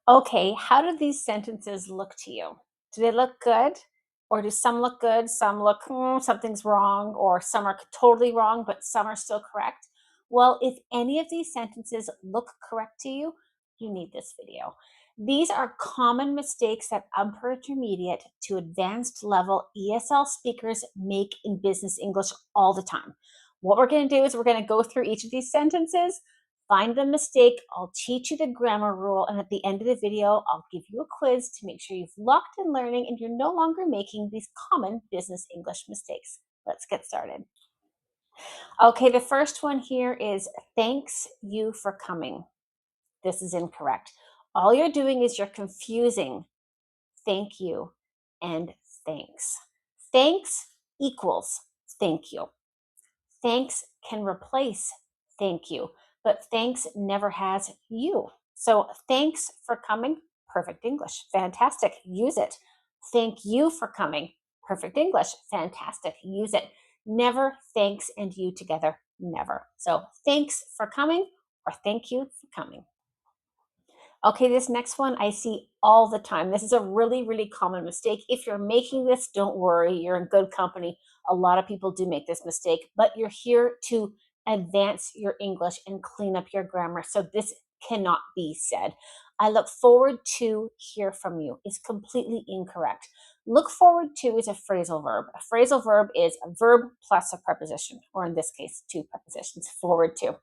Okay, how do these sentences look to you? Do they look good? Or do some look good, some look, something's wrong, or some are totally wrong, but some are still correct? Well, if any of these sentences look correct to you, you need this video. These are common mistakes that upper intermediate to advanced level ESL speakers make in business English all the time. What we're going to do is we're going to go through each of these sentences. Find the mistake, I'll teach you the grammar rule, and at the end of the video, I'll give you a quiz to make sure you've locked in learning and you're no longer making these common business English mistakes. Let's get started. Okay, the first one here is thanks you for coming. This is incorrect. All you're doing is you're confusing thank you and thanks. Thanks equals thank you. Thanks can replace thank you, but thanks never has you. So thanks for coming, perfect English, fantastic, use it. Thank you for coming, perfect English, fantastic, use it. Never thanks and you together, never. So thanks for coming or thank you for coming. Okay, this next one I see all the time. This is a really, really common mistake. If you're making this, don't worry, you're in good company. A lot of people do make this mistake, but you're here to advance your English and clean up your grammar. So this cannot be said. I look forward to hear from you is completely incorrect. Look forward to is a phrasal verb. A phrasal verb is a verb plus a preposition, or in this case, two prepositions, forward to.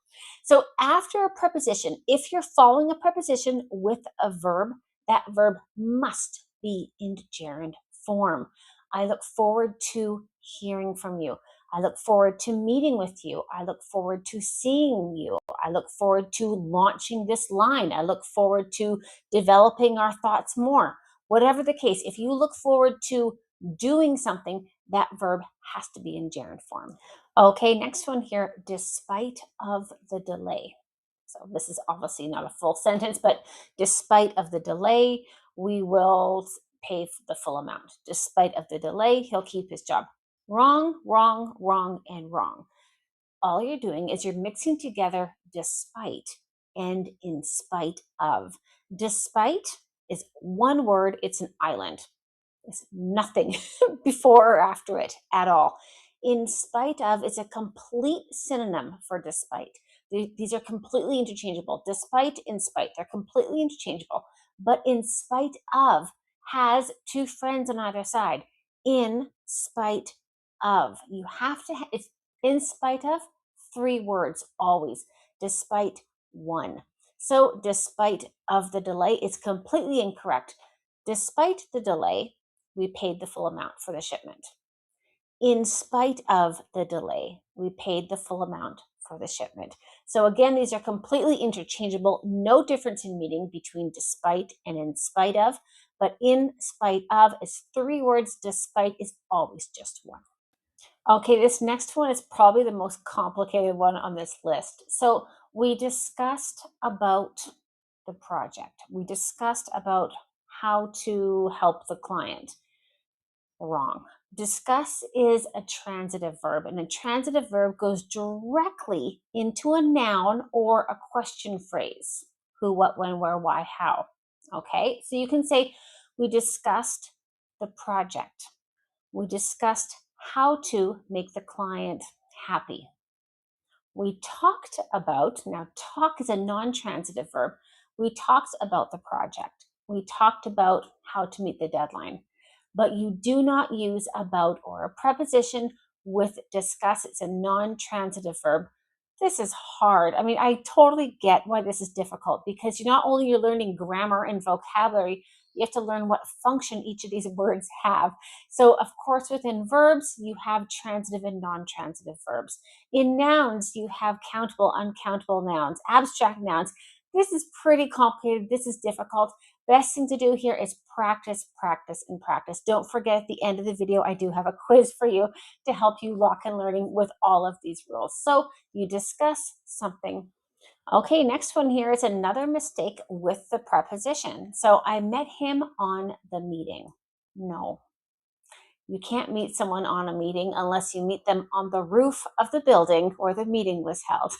So after a preposition, if you're following a preposition with a verb, that verb must be in gerund form. I look forward to hearing from you. I look forward to meeting with you. I look forward to seeing you. I look forward to launching this line. I look forward to developing our thoughts more. Whatever the case, if you look forward to doing something, that verb has to be in gerund form. Okay, next one here, despite of the delay. So this is obviously not a full sentence, but despite of the delay, we will pay the full amount. Despite of the delay, he'll keep his job. Wrong, wrong, wrong, and wrong. All you're doing is you're mixing together despite and in spite of. Despite is one word, it's an island. There's nothing before or after it at all. In spite of is a complete synonym for despite. These are completely interchangeable. Despite, in spite, they're completely interchangeable. But in spite of has two friends on either side. In spite of. You have to, it's in spite of, three words always. Despite one. So despite of the delay is completely incorrect. Despite the delay, we paid the full amount for the shipment. In spite of the delay, we paid the full amount for the shipment. So again, these are completely interchangeable, no difference in meaning between despite and in spite of, but in spite of is three words, despite is always just one. Okay, this next one is probably the most complicated one on this list. So we discussed about the project. We discussed about how to help the client. Wrong. Discuss is a transitive verb, and a transitive verb goes directly into a noun or a question phrase. Who, what, when, where, why, how. Okay, so you can say, we discussed the project. We discussed how to make the client happy. We talked about, now talk is a non-transitive verb. We talked about the project. We talked about how to meet the deadline. But you do not use about or a preposition with discuss. It's a non-transitive verb. This is hard. I mean, I totally get why this is difficult because you're not only you're learning grammar and vocabulary, you have to learn what function each of these words have. So, of course, within verbs, you have transitive and non-transitive verbs. In nouns, you have countable, uncountable nouns, abstract nouns. This is pretty complicated. This is difficult. Best thing to do here is practice, practice, and practice. Don't forget at the end of the video, I do have a quiz for you to help you lock in learning with all of these rules. So you discuss something. Okay, next one here is another mistake with the preposition. So I met him on the meeting. No, you can't meet someone on a meeting unless you meet them on the roof of the building where the meeting was held.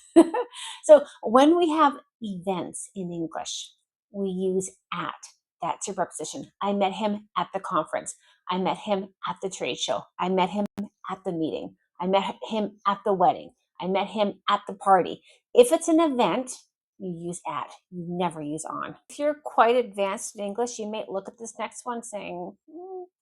So when we have events in English, we use at. That's your preposition. I met him at the conference. I met him at the trade show. I met him at the meeting. I met him at the wedding. I met him at the party. If it's an event, you use at. You never use on. If you're quite advanced in English, you may look at this next one saying,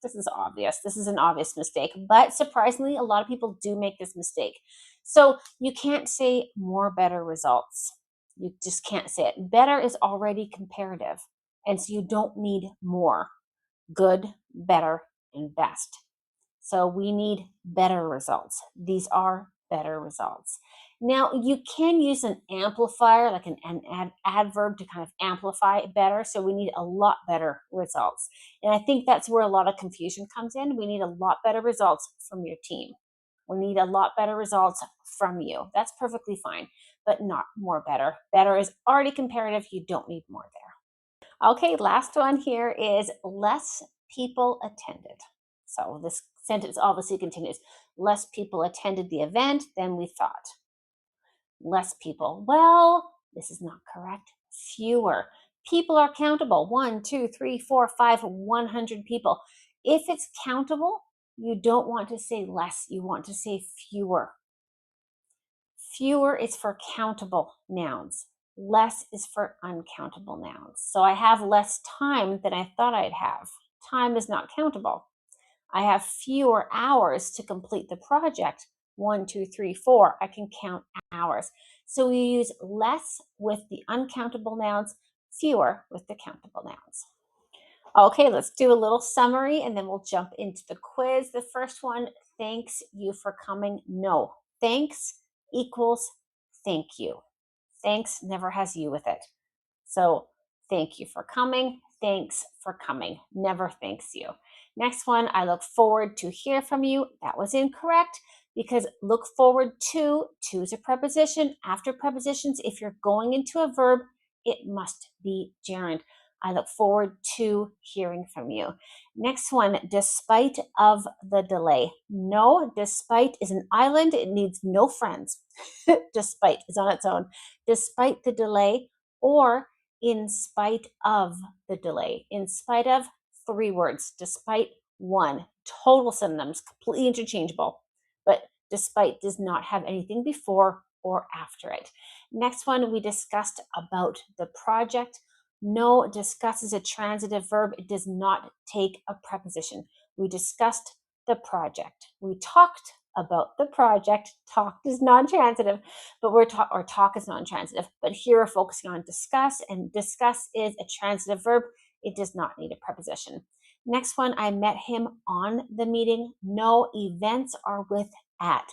this is obvious. This is an obvious mistake. But surprisingly, a lot of people do make this mistake. So you can't say more, better results. You just can't say it. Better is already comparative. And so you don't need more. Good, better, and best. So we need better results. These are better results. Now, you can use an amplifier, like an adverb, to kind of amplify better. So we need a lot better results. And I think that's where a lot of confusion comes in. We need a lot better results from your team. We need a lot better results from you. That's perfectly fine, but not more better. Better is already comparative. You don't need more there. Okay, last one here is less people attended. So this sentence obviously continues. Less people attended the event than we thought. Less people. Well, this is not correct. Fewer. People are countable. 1, 2, 3, 4, 5, 100 people. If it's countable, you don't want to say less. You want to say fewer. Fewer is for countable nouns. Less is for uncountable nouns. So I have less time than I thought I'd have. Time is not countable. I have fewer hours to complete the project. 1, 2, 3, 4. I can count hours. So we use less with the uncountable nouns, fewer with the countable nouns. Okay, let's do a little summary and then we'll jump into the quiz. The first one, thanks you for coming. No, thanks equals thank you. Thanks never has you with it. So thank you for coming. Thanks for coming. Never thanks you. Next one, I look forward to hear from you. That was incorrect because look forward to is a preposition. After prepositions, if you're going into a verb, it must be gerund. I look forward to hearing from you. Next one, despite of the delay. No, despite is an island. It needs no friends. Despite is on its own. Despite the delay or in spite of the delay. In spite of, 3 words. Despite, 1. Total synonyms, completely interchangeable. But despite does not have anything before or after it. Next one, we discussed about the project. No, discuss is a transitive verb. It does not take a preposition. We discussed the project. We talked about the project. Talked is non-transitive, but talk is non-transitive. But here we're focusing on discuss, and discuss is a transitive verb. It does not need a preposition. Next one, I met him on the meeting. No, events are with at.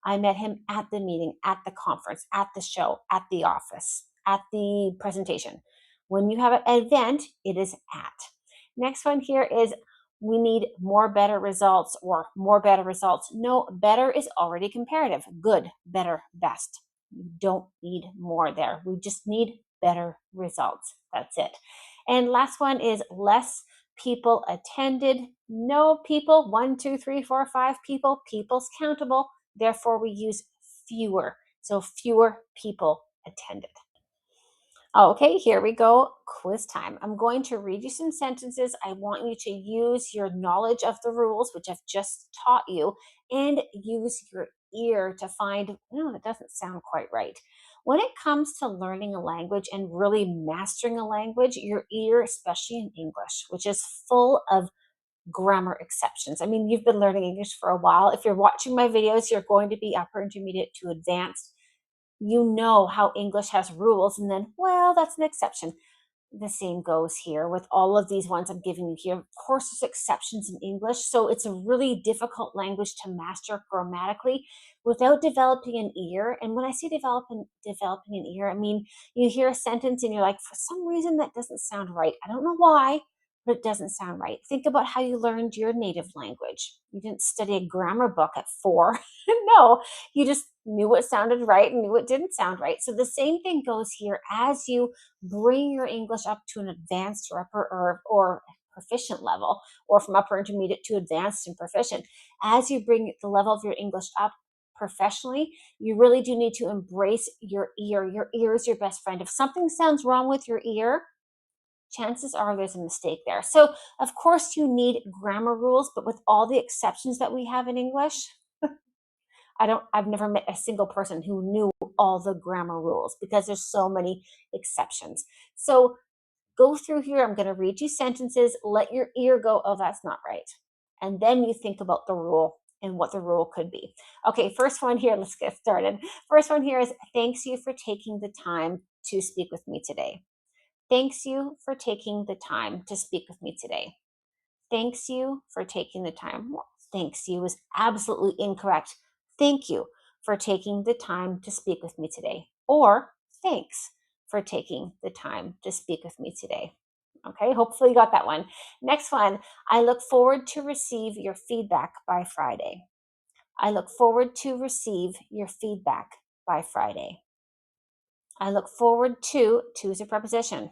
I met him at the meeting, at the conference, at the show, at the office, at the presentation. When you have an event, it is at. Next one here is we need more, better results or more, better results. No, better is already comparative. Good, better, best. You don't need more there. We just need better results. That's it. And last one is less people attended. No, people, 1, 2, 3, 4, 5 people. People's countable. Therefore, we use fewer. So fewer people attended. Okay, here we go. Quiz time. I'm going to read you some sentences. I want you to use your knowledge of the rules, which I've just taught you, and use your ear to find, no, that doesn't sound quite right. When it comes to learning a language and really mastering a language, your ear, especially in English, which is full of grammar exceptions. I mean, you've been learning English for a while. If you're watching my videos, you're going to be upper intermediate to advanced. You know how English has rules, and then, well, that's an exception. The same goes here with all of these ones I'm giving you here. Of course, there's exceptions in English, so it's a really difficult language to master grammatically without developing an ear. And when I say developing an ear, I mean you hear a sentence and you're like, for some reason that doesn't sound right. I don't know why, but it doesn't sound right. Think about how you learned your native language. You didn't study a grammar book at 4. No, you just knew what sounded right and knew what didn't sound right. So the same thing goes here as you bring your English up to an advanced or upper or proficient level, or from upper intermediate to advanced and proficient. As you bring the level of your English up professionally, you really do need to embrace your ear. Your ear is your best friend. If something sounds wrong with your ear, chances are there's a mistake there. So, of course, you need grammar rules, but with all the exceptions that we have in English, I've never met a single person who knew all the grammar rules because there's so many exceptions. So, go through here. I'm going to read you sentences. Let your ear go, oh, that's not right. And then you think about the rule and what the rule could be. Okay, first one here. Let's get started. First one here is thanks you for taking the time to speak with me today. Thanks you for taking the time to speak with me today. Thanks you for taking the time. Well, thanks you is absolutely incorrect. Thank you for taking the time to speak with me today. Or thanks for taking the time to speak with me today. Okay, hopefully you got that one. Next one, I look forward to receive your feedback by Friday. I look forward to receive your feedback by Friday. I look forward to is a preposition.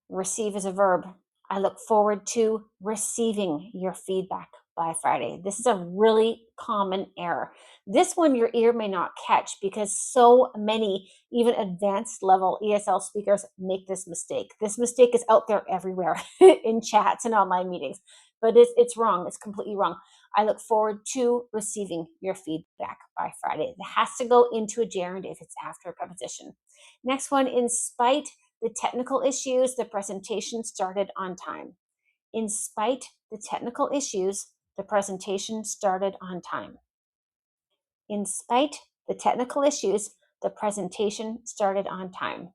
Receive is a verb. I look forward to receiving your feedback by Friday. This is a really common error. This one your ear may not catch because so many, even advanced level ESL speakers make this mistake. This mistake is out there everywhere in chats and online meetings, but it's wrong. It's completely wrong. I look forward to receiving your feedback by Friday. It has to go into a gerund if it's after a preposition. Next one, in spite the technical issues, the presentation started on time. In spite the technical issues, the presentation started on time. In spite the technical issues, the presentation started on time.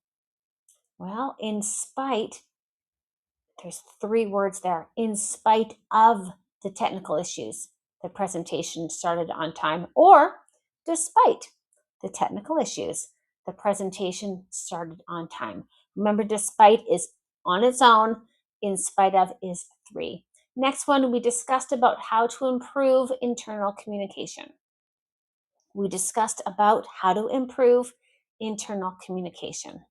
Well, in spite, there's 3 words there. In spite of the technical issues, the presentation started on time. Or despite the technical issues, the presentation started on time. Remember, despite is on its own, in spite of is 3. Next one, we discussed about how to improve internal communication. We discussed about how to improve internal communication.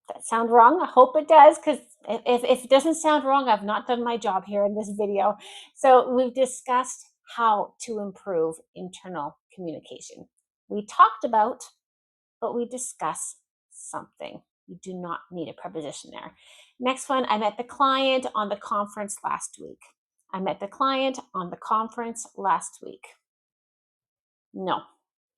That sound wrong? I hope it does, because if it doesn't sound wrong, I've not done my job here in this video. So we've discussed how to improve internal communication. We talked about, but we discuss something. You do not need a preposition there. Next one, I met the client on the conference last week. I met the client on the conference last week. No.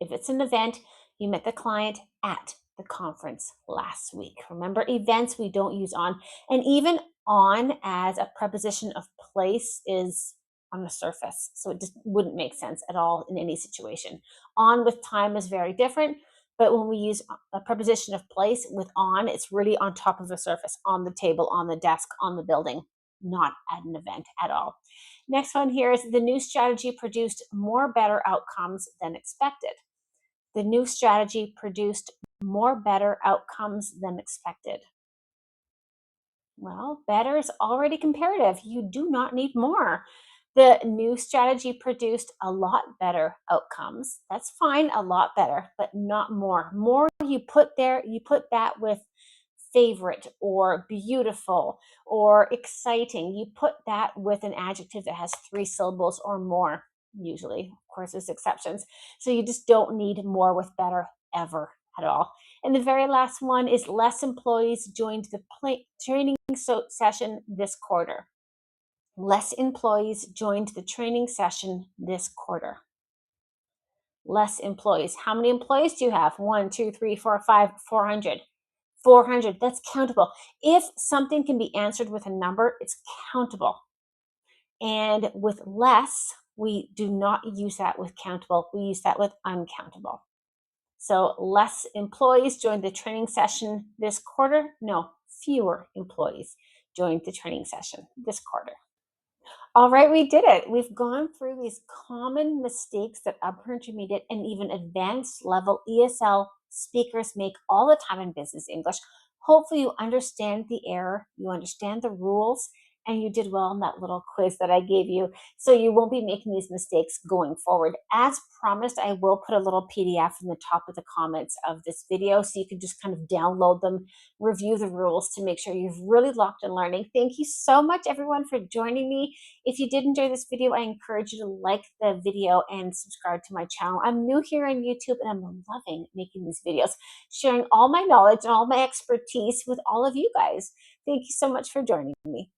If it's an event, you met the client at the conference last week. Remember, events we don't use on. And even on as a preposition of place is on the surface. So it just wouldn't make sense at all in any situation. On with time is very different. But when we use a preposition of place with on, it's really on top of the surface, on the table, on the desk, on the building, not at an event at all. Next one here is the new strategy produced more better outcomes than expected. The new strategy produced more better outcomes than expected. Well, better is already comparative. You do not need more. The new strategy produced a lot better outcomes. That's fine, a lot better, but not more. More you put there, you put that with favorite or beautiful or exciting. You put that with an adjective that has 3 syllables or more, usually. Of course, there's exceptions. So you just don't need more with better ever at all. And the very last one is less employees joined the training session this quarter. Less employees joined the training session this quarter. Less employees. How many employees do you have? 1, 2, 3, 4, 5, 400. 400, that's countable. If something can be answered with a number, it's countable. And with less, we do not use that with countable. We use that with uncountable. So less employees joined the training session this quarter. No, fewer employees joined the training session this quarter. All right, we did it. We've gone through these common mistakes that upper intermediate and even advanced level ESL speakers make all the time in business English. Hopefully you understand the error, you understand the rules, and you did well on that little quiz that I gave you. So you won't be making these mistakes going forward. As promised, I will put a little PDF in the top of the comments of this video so you can just kind of download them, review the rules to make sure you've really locked in learning. Thank you so much, everyone, for joining me. If you did enjoy this video, I encourage you to like the video and subscribe to my channel. I'm new here on YouTube and I'm loving making these videos, sharing all my knowledge and all my expertise with all of you guys. Thank you so much for joining me.